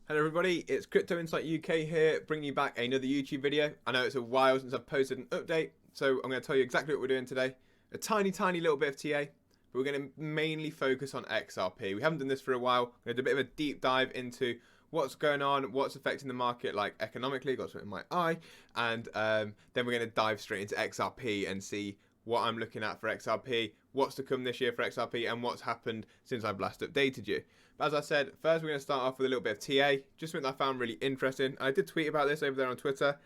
Hello everybody, it's Crypto Insight UK here, bringing you back another YouTube video. I know it's a while since I've posted an update, so I'm going to tell you exactly what we're doing today. A tiny little bit of TA, but we're going to mainly focus on XRP. We haven't done this for a while. We're going to do a bit of a deep dive into what's going on, what's affecting the market, like economically, got something in my eye, and then we're going to dive straight into XRP and see what I'm looking at for XRP, what's to come this year for XRP, and what's happened since I've last updated you. But as I said, first we're going to start off with a little bit of TA, just something that I found really interesting. I did tweet about this over there on Twitter,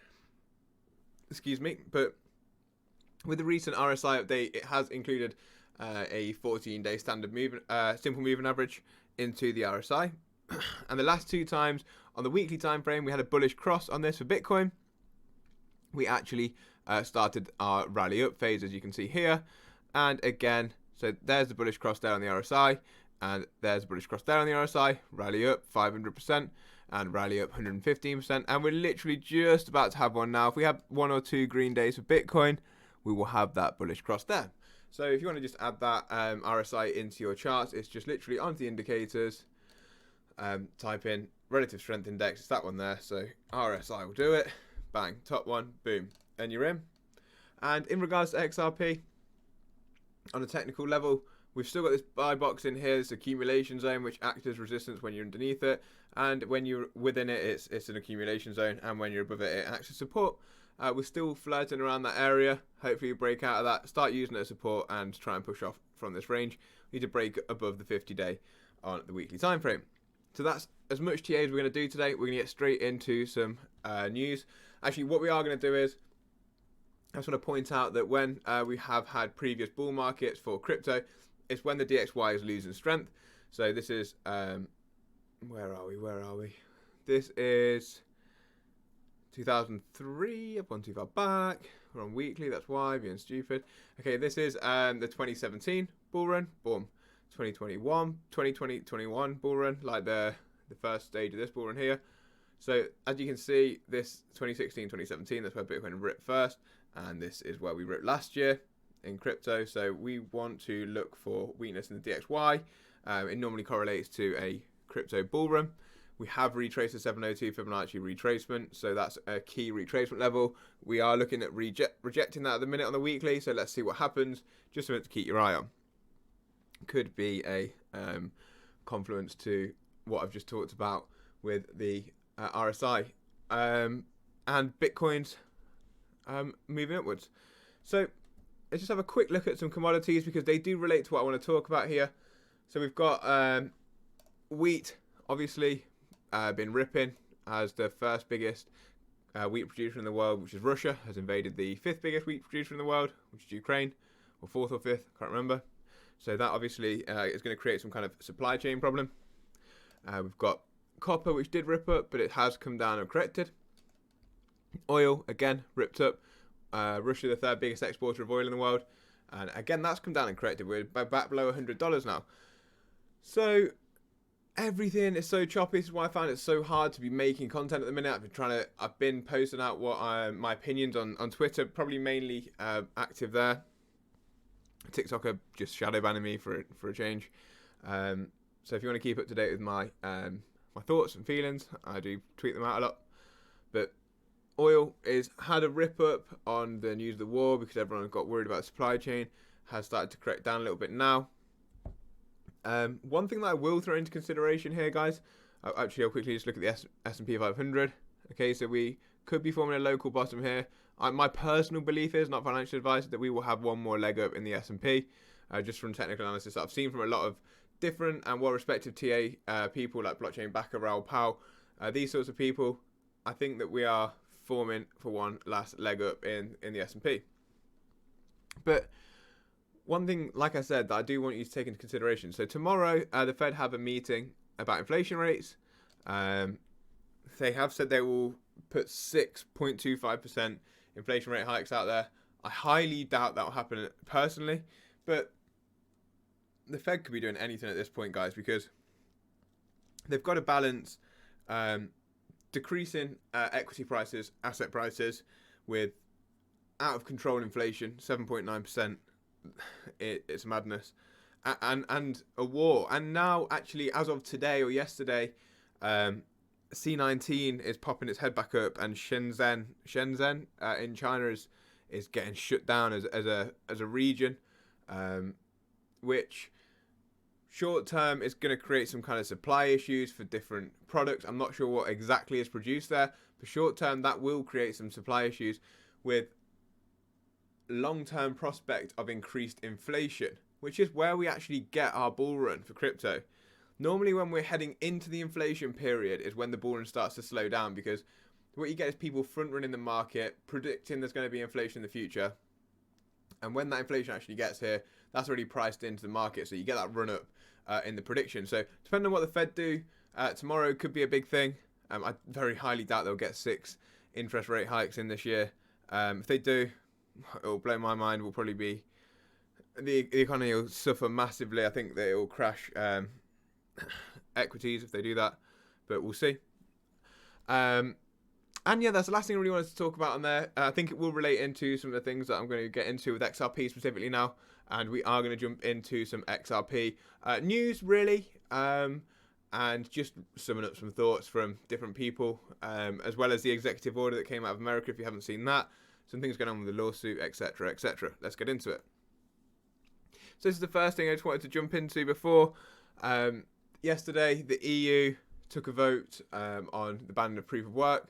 excuse me, but with the recent RSI update, it has included a 14-day standard moving, simple moving average into the RSI. And the last two times on the weekly time frame, we had a bullish cross on this for Bitcoin. We actually started our rally up phase, as you can see here. And again, so there's the bullish cross there on the RSI. And there's a bullish cross there on the RSI, rally up 500% and rally up 115%. And we're literally just about to have one now. If we have one or two green days for Bitcoin, we will have that bullish cross there. So if you want to just add that RSI into your charts, it's just literally onto the indicators, type in relative strength index, it's that one there. So RSI will do it, bang, top one, boom, and you're in. And in regards to XRP, on a technical level, we've still got this buy box in here, this accumulation zone, which acts as resistance when you're underneath it. And when you're within it, it's an accumulation zone. And when you're above it, it acts as support. We're still flirting around that area. Hopefully you break out of that, start using it as support and try and push off from this range. We need to break above the 50-day on the weekly time frame. So that's as much TA as we're going to do today. We're going to get straight into some news. Actually, what we are going to do is, I just want to point out that when we have had previous bull markets for crypto, it's when the DXY is losing strength. So this is, where are we? This is 2003, I've gone too far back. We're on weekly, that's why, being stupid. Okay, this is the 2017 bull run, boom. 2021 bull run, like the first stage of this bull run here. So as you can see, this 2016, 2017, that's where Bitcoin ripped first. And this is where we ripped last year in crypto. So we want to look for weakness in the DXY. It normally correlates to a crypto bull run. We have retraced the 702 Fibonacci retracement, so that's a key retracement level. We are looking at rejecting that at the minute on the weekly, so let's see what happens. Just something to keep your eye on. Could be a confluence to what I've just talked about with the RSI and Bitcoin's moving upwards. So let's just have a quick look at some commodities because they do relate to what I want to talk about here. So we've got wheat, obviously, been ripping as the first biggest wheat producer in the world, which is Russia, has invaded the fifth biggest wheat producer in the world, which is Ukraine, or fourth or fifth, can't remember. So that obviously is going to create some kind of supply chain problem. We've got copper, which did rip up, but it has come down and corrected. Oil, again, ripped up. Russia, the third biggest exporter of oil in the world. And again, that's come down and corrected. We're back below $100 now. So everything is so choppy. This is why I find it so hard to be making content at the minute. I've been posting out what my opinions on Twitter, probably mainly active there. TikTok are just shadow banning me for a change. So if you want to keep up to date with my thoughts and feelings, I do tweet them out a lot. But oil is had a rip up on the news of the war because everyone got worried about supply chain. Has started to correct down a little bit now. One thing that I will throw into consideration here, guys. I'll quickly just look at the S&P 500. Okay, so we could be forming a local bottom here. My personal belief is, not financial advice, that we will have one more leg up in the S&P. Just from technical analysis that I've seen from a lot of different and well-respected TA people like blockchain backer Raoul Pal. These sorts of people, I think that we are forming for one last leg up in the S&P. But one thing, like I said, that I do want you to take into consideration. So tomorrow, the Fed have a meeting about inflation rates. They have said they will put 6.25% inflation rate hikes out there. I highly doubt that will happen personally, but the Fed could be doing anything at this point, guys, because they've got to balance decreasing equity prices, asset prices, with out of control inflation, 7.9%. It's madness, and a war. And now, actually, as of today or yesterday, C19 is popping its head back up, and Shenzhen in China is getting shut down as a region, which short term is going to create some kind of supply issues for different products. I'm not sure what exactly is produced there, but short term that will create some supply issues with long-term prospect of increased inflation, which is where we actually get our bull run for crypto. Normally when we're heading into the inflation period is when the bull run starts to slow down, because what you get is people front running the market, predicting there's going to be inflation in the future, and when that inflation actually gets here, that's already priced into the market, so you get that run up in the prediction. So depending on what the Fed do tomorrow, could be a big thing. I very highly doubt they'll get 6 interest rate hikes in this year. If they do, it'll blow my mind. Will probably be the economy will suffer massively. I think that it will crash equities if they do that, but we'll see. And yeah, that's the last thing I really wanted to talk about on there. I think it will relate into some of the things that I'm going to get into with XRP specifically now, and we are going to jump into some XRP news really, and just summing up some thoughts from different people, as well as the executive order that came out of America. If you haven't seen that, some things going on with the lawsuit, etc., etc. Let's get into it. So this is the first thing I just wanted to jump into before. Yesterday, the EU took a vote on the banning of proof of work,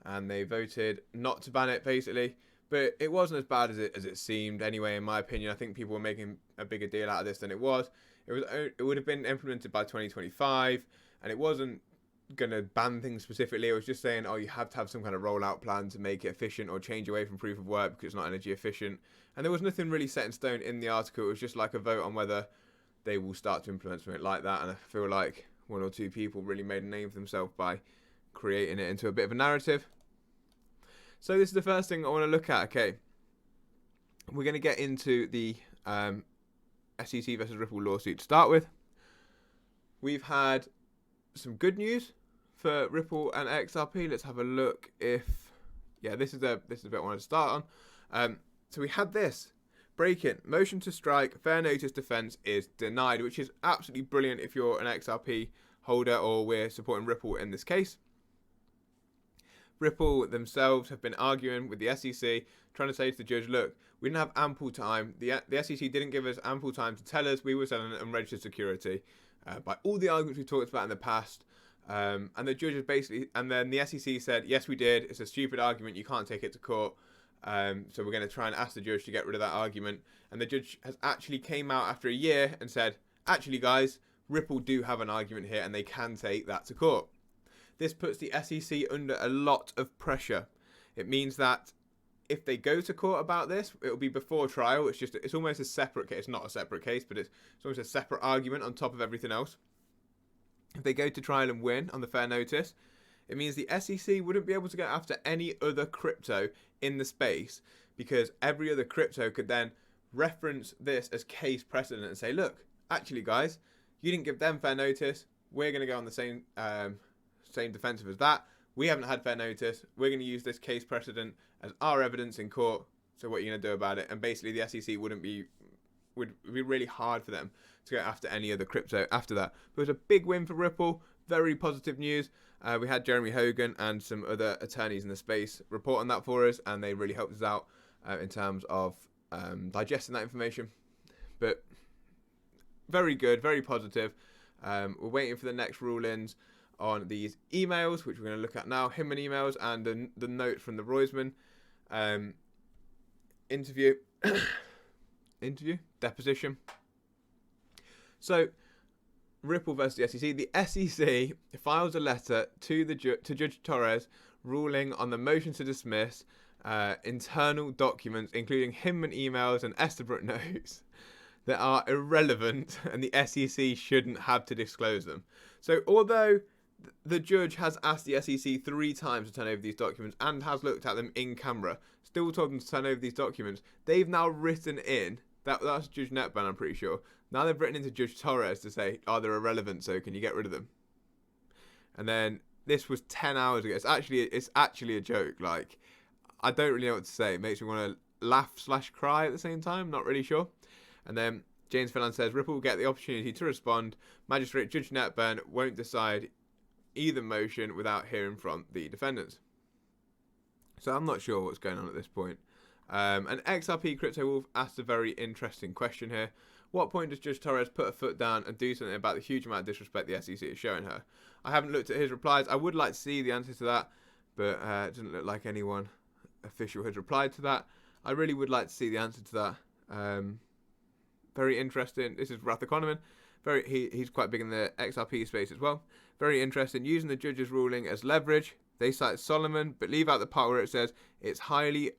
and they voted not to ban it, basically. But it wasn't as bad as it seemed anyway, in my opinion. I think people were making a bigger deal out of this than it was. It would have been implemented by 2025, and it wasn't going to ban things specifically. It was just saying, oh, you have to have some kind of rollout plan to make it efficient or change away from proof of work because it's not energy efficient. And there was nothing really set in stone in the article. It was just like a vote on whether they will start to implement something like that. And I feel like one or two people really made a name for themselves by creating it into a bit of a narrative. So this is the first thing I want to look at. Okay, we're going to get into the SEC versus Ripple lawsuit to start with. We've had some good news for Ripple and XRP. Let's have a look. This is the bit I wanted to start on. So we had this break-in motion to strike, fair notice defense is denied, which is absolutely brilliant if you're an XRP holder, or we're supporting Ripple in this case. Ripple themselves have been arguing with the SEC, trying to say to the judge, look, we didn't have ample time. The SEC didn't give us ample time to tell us we were selling an unregistered security by all the arguments we talked about in the past. And the judge is basically, and then the SEC said, yes, we did. It's a stupid argument. You can't take it to court. So we're going to try and ask the judge to get rid of that argument. And the judge has actually came out after a year and said, actually, guys, Ripple do have an argument here and they can take that to court. This puts the SEC under a lot of pressure. It means that if they go to court about this, it will be before trial. It's almost a separate case. It's not a separate case, but it's almost a separate argument on top of everything else. If they go to trial and win on the fair notice, it means the SEC wouldn't be able to go after any other crypto in the space, because every other crypto could then reference this as case precedent and say, look, actually, guys, you didn't give them fair notice. We're going to go on the same defensive as that. We haven't had fair notice. We're going to use this case precedent as our evidence in court. So what are you going to do about it? And basically the SEC would be really hard for them to go after any other crypto after that. But it was a big win for Ripple. Very positive news. We had Jeremy Hogan and some other attorneys in the space report on that for us, and they really helped us out in terms of digesting that information. But very good, very positive. We're waiting for the next rulings on these emails, which we're going to look at now, Hinman emails, and the note from the Roisman deposition. So Ripple versus the SEC. The SEC files a letter to Judge Torres ruling on the motion to dismiss internal documents, including Hinman emails and Estabrook notes, that are irrelevant, and the SEC shouldn't have to disclose them. So although the judge has asked the SEC 3 times to turn over these documents and has looked at them in camera, still told them to turn over these documents, they've now written in, that's Judge Netban, I'm pretty sure, now they've written into Judge Torres to say, oh, they're irrelevant, so can you get rid of them? And then this was 10 hours ago. It's actually a joke. Like, I don't really know what to say. It makes me want to laugh/cry at the same time. Not really sure. And then James Phelan says, Ripple will get the opportunity to respond. Magistrate Judge Netburn won't decide either motion without hearing from the defendants. So I'm not sure what's going on at this point. And XRP Crypto Wolf asked a very interesting question here. What point does Judge Torres put a foot down and do something about the huge amount of disrespect the SEC is showing her? I haven't looked at his replies. I would like to see the answer to that, but it doesn't look like anyone official has replied to that. I really would like to see the answer to that. Very interesting. This is Macroeconomic. He's quite big in the XRP space as well. Very interesting. Using the judge's ruling as leverage. They cite Solomon, but leave out the part where it says it's highly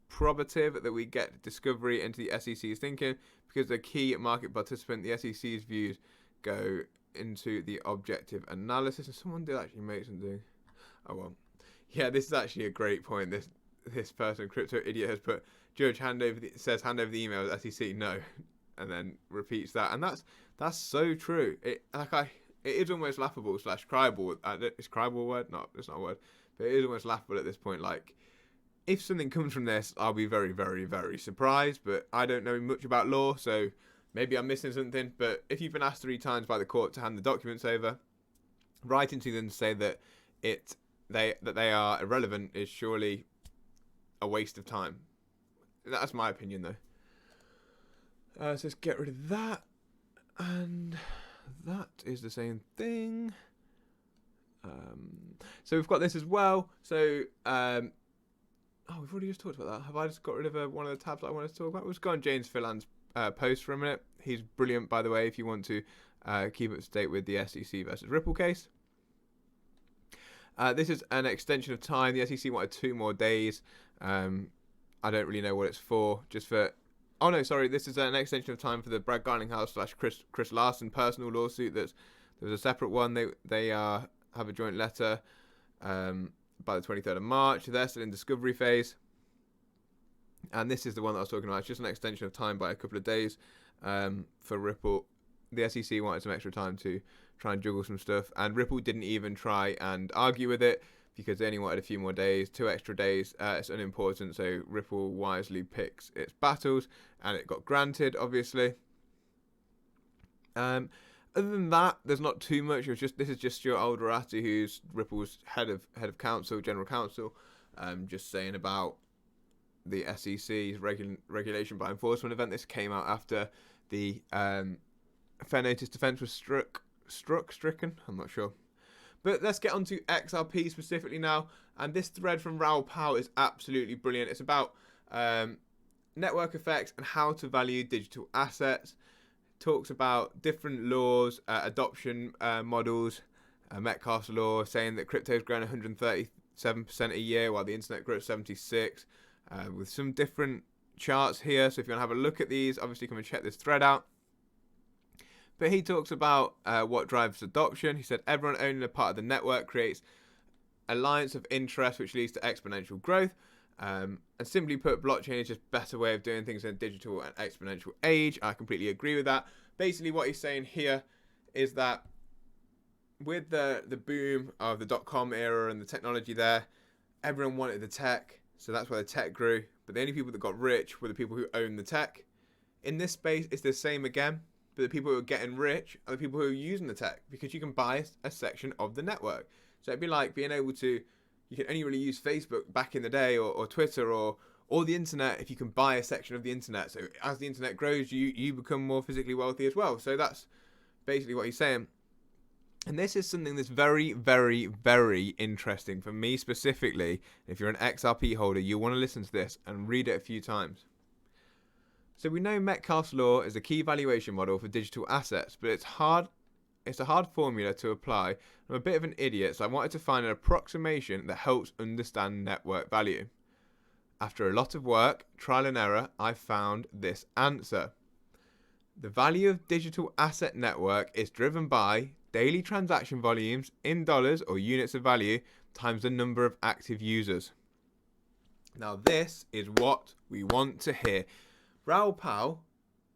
probative that we get discovery into the SEC's thinking because the key market participant, the SEC's views go into the objective analysis. And someone did actually make something. Oh well. Yeah, this is actually a great point. This person, Crypto Idiot, has put Judge hand over the email to SEC no, and then repeats that, and that's so true. It is almost laughable / cryable. Is cryable a word? No, it's not a word. But it is almost laughable at this point. Like, if something comes from this, I'll be very, very, very surprised. But I don't know much about law, so maybe I'm missing something. But if you've been asked 3 times by the court to hand the documents over, writing to them to say that they are irrelevant is surely a waste of time. That's my opinion, though. So let's get rid of that, and that is the same thing. So we've got this as well. So we've already just talked about that. Have I just got rid of one of the tabs that I wanted to talk about? We'll just go on James Fillan's post for a minute. He's brilliant, by the way, if you want to keep up to date with the SEC versus Ripple case. This is an extension of time. The SEC wanted 2 more days. I don't really know what it's for. Just for... Oh, no, sorry. This is an extension of time for the Brad Garlinghouse / Chris Larson personal lawsuit. There was a separate one. They have a joint letter by the 23rd of March. They're still in discovery phase. And this is the one that I was talking about. It's just an extension of time by a couple of days for Ripple. The SEC wanted some extra time to try and juggle some stuff. And Ripple didn't even try and argue with it because they only wanted a few more days, 2 extra days. It's unimportant, so Ripple wisely picks its battles, and it got granted, obviously. Other than that, there's not too much. This is just Stuart Alderati, who's Ripple's head of counsel, general counsel, just saying about the SEC's regulation by enforcement event. This came out after the fair notice defense was stricken. I'm not sure. But let's get on to XRP specifically now. And this thread from Raoul Pal is absolutely brilliant. It's about network effects and how to value digital assets. Talks about different laws, adoption models, Metcalfe's law, saying that crypto's grown 137% a year while the internet grows 76%, with some different charts here. So if you want to have a look at these, obviously come and check this thread out. But he talks about what drives adoption. He said everyone owning a part of the network creates alliance of interest, which leads to exponential growth. And simply put, blockchain is just a better way of doing things in a digital and exponential age. I completely agree with that. Basically, what he's saying here is that with the boom of the .com era and the technology there, everyone wanted the tech, so that's why the tech grew. But the only people that got rich were the people who owned the tech. In this space, it's the same again. But the people who are getting rich are the people who are using the tech, because you can buy a section of the network. So it'd be like being able to, you can only really use Facebook back in the day, or Twitter, or the internet if you can buy a section of the internet. So as the internet grows, you become more physically wealthy as well. So that's basically what he's saying. And this is something that's very, very, very interesting for me specifically. If you're an XRP holder, you'll want to listen to this and read it a few times. So we know Metcalfe's law is a key valuation model for digital assets, but it's a hard formula to apply. I'm a bit of an idiot, so I wanted to find an approximation that helps understand network value. After a lot of work, trial and error, I found this answer. The value of digital asset network is driven by daily transaction volumes in dollars or units of value times the number of active users. Now this is what we want to hear. Raoul Pal,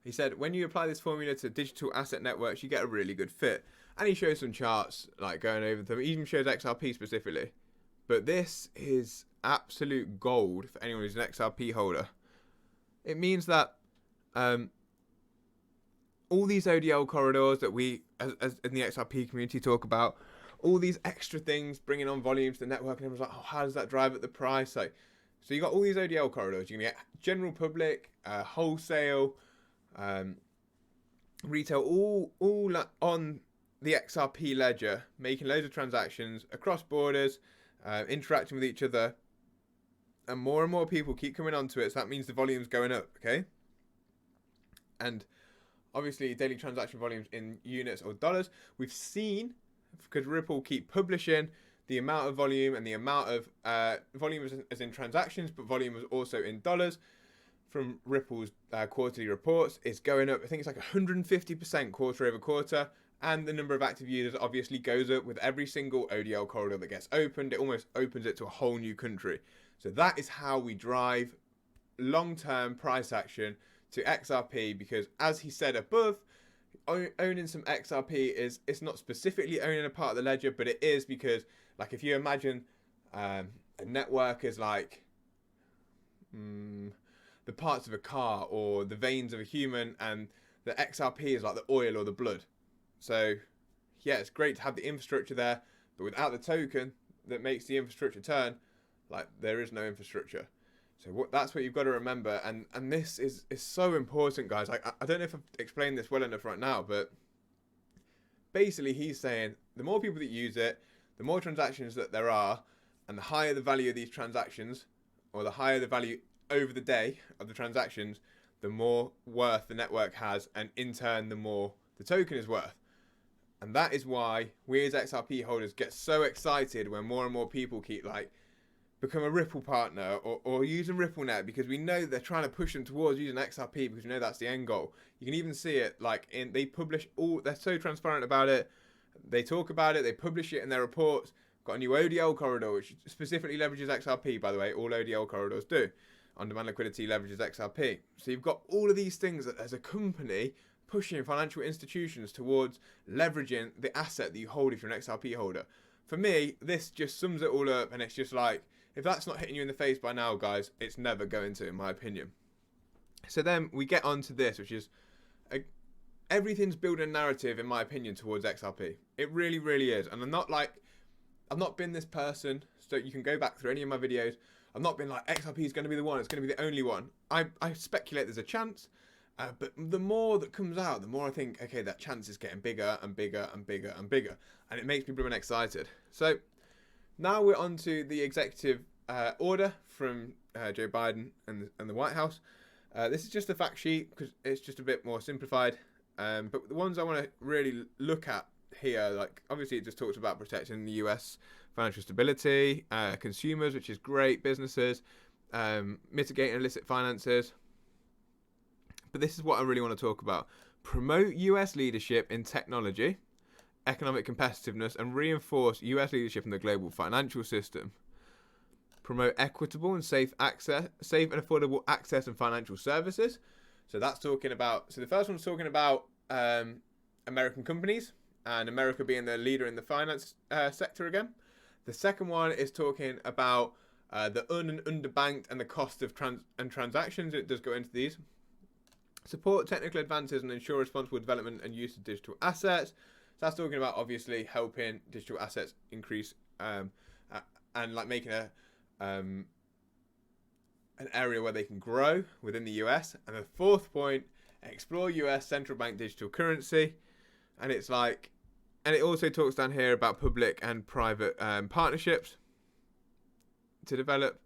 he said, when you apply this formula to digital asset networks, you get a really good fit. And he shows some charts, like going over them. He even shows XRP specifically. But this is absolute gold for anyone who's an XRP holder. It means that all these ODL corridors that we, as in the XRP community, talk about, all these extra things bringing on volume to the network, and everyone's like, oh, how does that drive up the price? Like, so you got all these ODL corridors. You're gonna get general public, wholesale, retail, all on the XRP ledger, making loads of transactions across borders, interacting with each other, and more people keep coming onto it. So that means the volume's going up, okay? And obviously, daily transaction volumes in units or dollars, we've seen, because Ripple keep publishing the amount of volume and the amount of volume as in transactions, but volume was also in dollars from Ripple's quarterly reports. It's going up. I think it's like 150% quarter over quarter. And the number of active users obviously goes up with every single ODL corridor that gets opened. It almost opens it to a whole new country. So that is how we drive long-term price action to XRP, because as he said above, owning some XRP it's not specifically owning a part of the ledger, but it is because, like, if you imagine a network as like the parts of a car or the veins of a human, and the XRP is like the oil or the blood. So yeah, it's great to have the infrastructure there, but without the token that makes the infrastructure turn, like, there is no infrastructure. So that's what you've got to remember, and this is so important, guys. I don't know if I've explained this well enough right now, but basically he's saying the more people that use it, the more transactions that there are, and the higher the value of these transactions, or the higher the value over the day of the transactions, the more worth the network has, and in turn the more the token is worth. And that is why we as XRP holders get so excited when more and more people keep like become a Ripple partner or using RippleNet, because we know they're trying to push them towards using XRP, because we know that's the end goal. You can even see it like they publish they're so transparent about it. They talk about it, they publish it in their reports. Got a new ODL corridor which specifically leverages XRP, by the way. All ODL corridors do. On-demand liquidity leverages XRP. So you've got all of these things that, as a company, pushing financial institutions towards leveraging the asset that you hold if you're an XRP holder. For me, this just sums it all up, and it's just like, if that's not hitting you in the face by now, guys, it's never going to, in my opinion. So then we get on to this, which is everything's building a narrative, in my opinion, towards XRP. It really, really is. And I've not been this person, so you can go back through any of my videos. I've not been like, XRP is going to be the one, it's going to be the only one. I speculate there's a chance, but the more that comes out, the more I think, okay, that chance is getting bigger and bigger and bigger and bigger. And it makes me blooming excited. So now we're on to the executive order from Joe Biden and the White House. This is just a fact sheet because it's just a bit more simplified. But the ones I want to really look at here, like, obviously it just talks about protecting the US financial stability, consumers, which is great, businesses, mitigating illicit finances. But this is what I really want to talk about. Promote US leadership in technology, economic competitiveness, and reinforce US leadership in the global financial system. Promote equitable and safe and affordable access and financial services. So that's talking about, so the first one's talking about American companies and America being the leader in the finance sector again. The second one is talking about the and underbanked and the cost of transactions. It does go into these. Support technical advances and ensure responsible development and use of digital assets. So that's talking about obviously helping digital assets increase and like making an area where they can grow within the US. And the fourth point, explore US central bank digital currency. And it's like, and it also talks down here about public and private partnerships to develop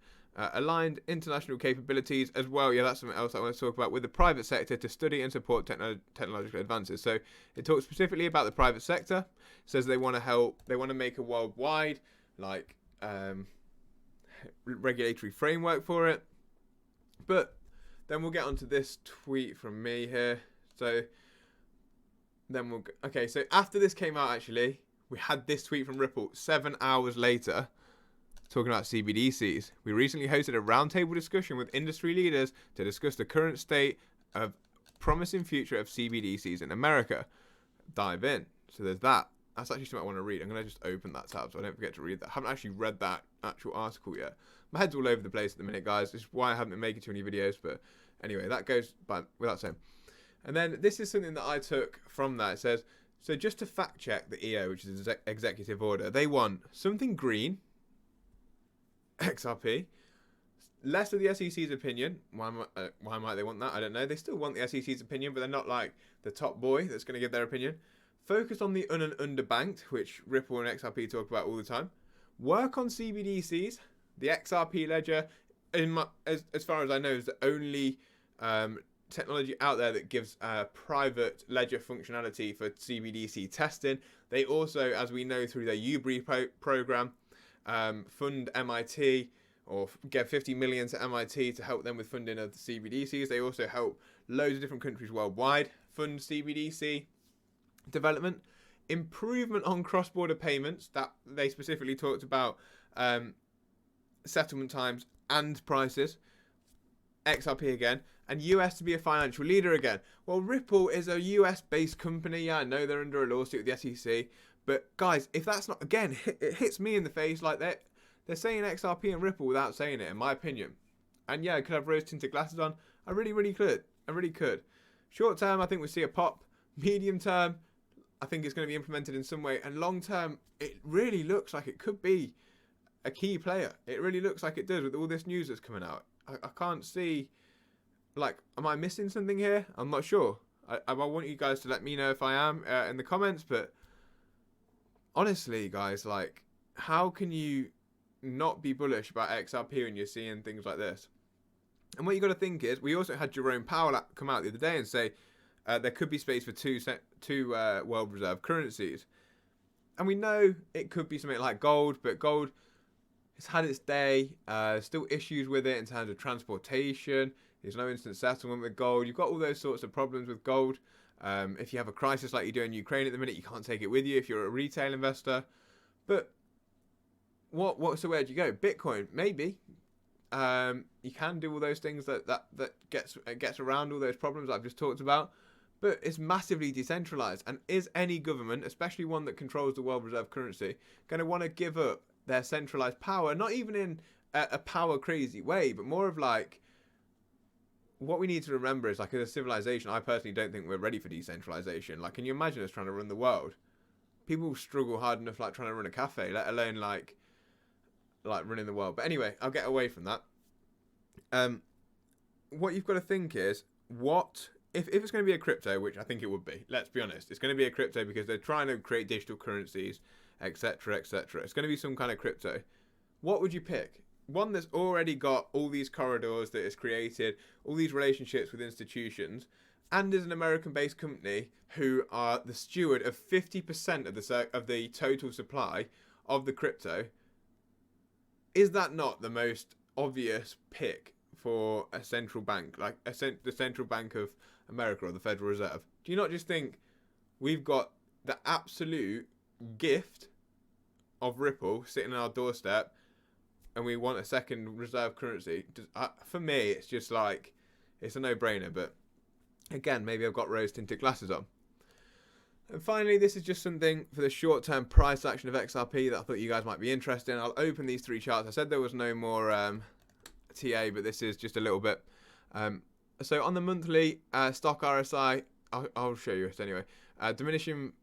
aligned international capabilities as well. Yeah, that's something else I want to talk about with the private sector to study and support technological advances. So it talks specifically about the private sector. It says they want to help, they want to make a worldwide like regulatory framework for it. But then we'll get onto this tweet from me here. So then we'll go, okay, so after this came out, actually, we had this tweet from Ripple 7 hours later talking about CBDCs. We recently hosted a roundtable discussion with industry leaders to discuss the current state of promising future of CBDCs in America. Dive in. So there's that. That's actually something I want to read. I'm going to just open that tab so I don't forget to read that. I haven't actually read that actual article yet. My head's all over the place at the minute, guys. This is why I haven't been making too many videos. But anyway, that goes by without saying. And then this is something that I took from that. It says, So just to fact check the EO, which is executive order, they want something green, XRP, less of the SEC's opinion. Why might they want that? I don't know. They still want the SEC's opinion, but they're not like the top boy that's going to give their opinion. Focus on the and underbanked, which Ripple and XRP talk about all the time. Work on CBDCs. The XRP ledger, as far as I know, is the only technology out there that gives private ledger functionality for CBDC testing. They also, as we know through their UBRI program, fund MIT or get 50 million to MIT to help them with funding of the CBDCs. They also help loads of different countries worldwide fund CBDC development. Improvement on cross-border payments, that they specifically talked about settlement times and prices. XRP again, and US to be a financial leader again. Well, Ripple is a US based company. Yeah, I know they're under a lawsuit with the SEC, but guys, if that's not, again, it hits me in the face. Like they're saying XRP and Ripple without saying it, in my opinion. And yeah, I could have rose tinted glasses on. I really could. Short term, I think we see a pop. Medium term, I think it's going to be implemented in some way, and long term, it really looks like it could be a key player. It really looks like it does with all this news that's coming out. I can't see, like, am I missing something here? I'm not sure. I want you guys to let me know if I am in the comments, but honestly, guys, like, how can you not be bullish about XRP when you're seeing things like this? And what you got to think is, we also had Jerome Powell come out the other day and say there could be space for two world reserve currencies. And we know it could be something like gold, but gold, it's had its day, still issues with it in terms of transportation. There's no instant settlement with gold. You've got all those sorts of problems with gold. If you have a crisis like you do in Ukraine at the minute, you can't take it with you if you're a retail investor. But so where do you go? Bitcoin, maybe. You can do all those things that gets around all those problems that I've just talked about. But it's massively decentralized. And is any government, especially one that controls the world reserve currency, going to want to give up their centralized power? Not even in a power crazy way, but more of like, what we need to remember is, like, as a civilization, I personally don't think we're ready for decentralization. Like, can you imagine us trying to run the world? People struggle hard enough, like, trying to run a cafe, let alone like running the world. But anyway, I'll get away from that. What you've got to think is, what if it's going to be a crypto, which I think it would be. Let's be honest, it's going to be a crypto because they're trying to create digital currencies, etc., etc. It's going to be some kind of crypto. What would you pick? One that's already got all these corridors that it's created, all these relationships with institutions, and is an American-based company who are the steward of 50% of the total supply of the crypto. Is that not the most obvious pick for a central bank, like the Central Bank of America or the Federal Reserve? Do you not just think we've got the absolute gift of Ripple sitting on our doorstep, and we want a second reserve currency? For me, it's just like, it's a no-brainer. But again, maybe I've got rose-tinted glasses on. And finally, this is just something for the short-term price action of XRP that I thought you guys might be interested in. I'll open these three charts. I said there was no more TA, but this is just a little bit. So on the monthly stock RSI, I'll show you it anyway. Diminishing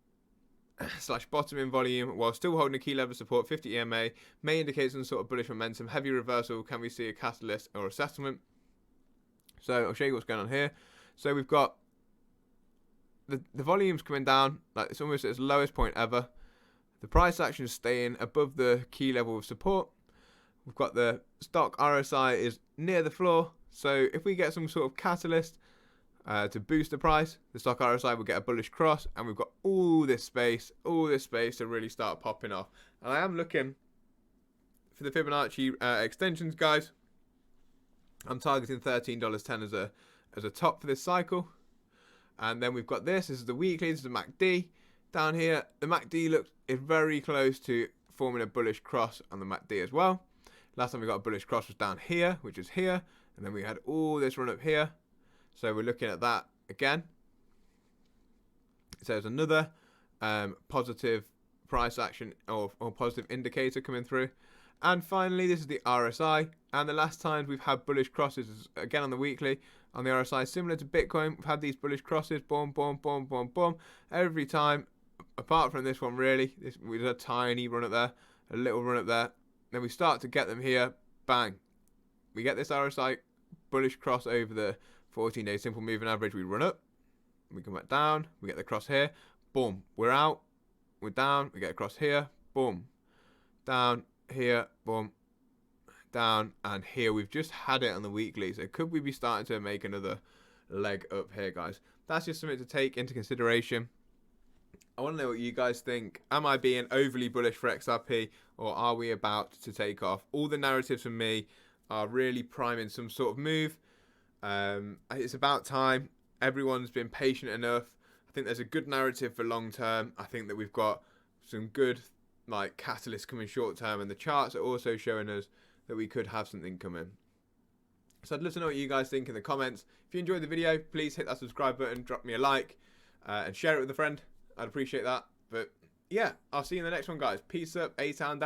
/ bottom in volume while still holding a key level of support, 50 EMA, may indicate some sort of bullish momentum. Heavy reversal, can we see a catalyst or a settlement? So I'll show you what's going on here. So we've got the volume's coming down, like it's almost at its lowest point ever. The price action is staying above the key level of support. We've got the stock RSI is near the floor. So if we get some sort of catalyst to boost the price, the stock RSI will get a bullish cross, and we've got all this space to really start popping off. And I am looking for the Fibonacci extensions, guys. I'm targeting $13.10 as a top for this cycle. And then we've got this is the weekly, this is the MACD. Down here, the MACD is very close to forming a bullish cross on the MACD as well. Last time we got a bullish cross was down here, which is here. And then we had all this run up here. So we're looking at that again. So there's another positive price action or positive indicator coming through. And finally, this is the RSI. And the last times we've had bullish crosses is again on the weekly. On the RSI, similar to Bitcoin, we've had these bullish crosses, boom, boom, boom, boom, boom. Every time apart from this one, really, we did a tiny run up there, a little run up there. Then we start to get them here. Bang. We get this RSI bullish cross over the 14-day simple moving average. We run up. We come back down. We get the cross here. Boom. We're out. We're down. We get across here. Boom. Down. Here. Boom. Down. And here. We've just had it on the weekly. So could we be starting to make another leg up here, guys? That's just something to take into consideration. I want to know what you guys think. Am I being overly bullish for XRP, or are we about to take off? All the narratives from me are really priming some sort of move. It's about time. Everyone's been patient enough. I think there's a good narrative for long term. I think that we've got some good catalysts coming short term, and the charts are also showing us that we could have something coming. So I'd love to know what you guys think in the comments. If you enjoyed the video, please hit that subscribe button, drop me a like, and share it with a friend. I'd appreciate that. But yeah, I'll see you in the next one, guys. Peace up, A-Town down.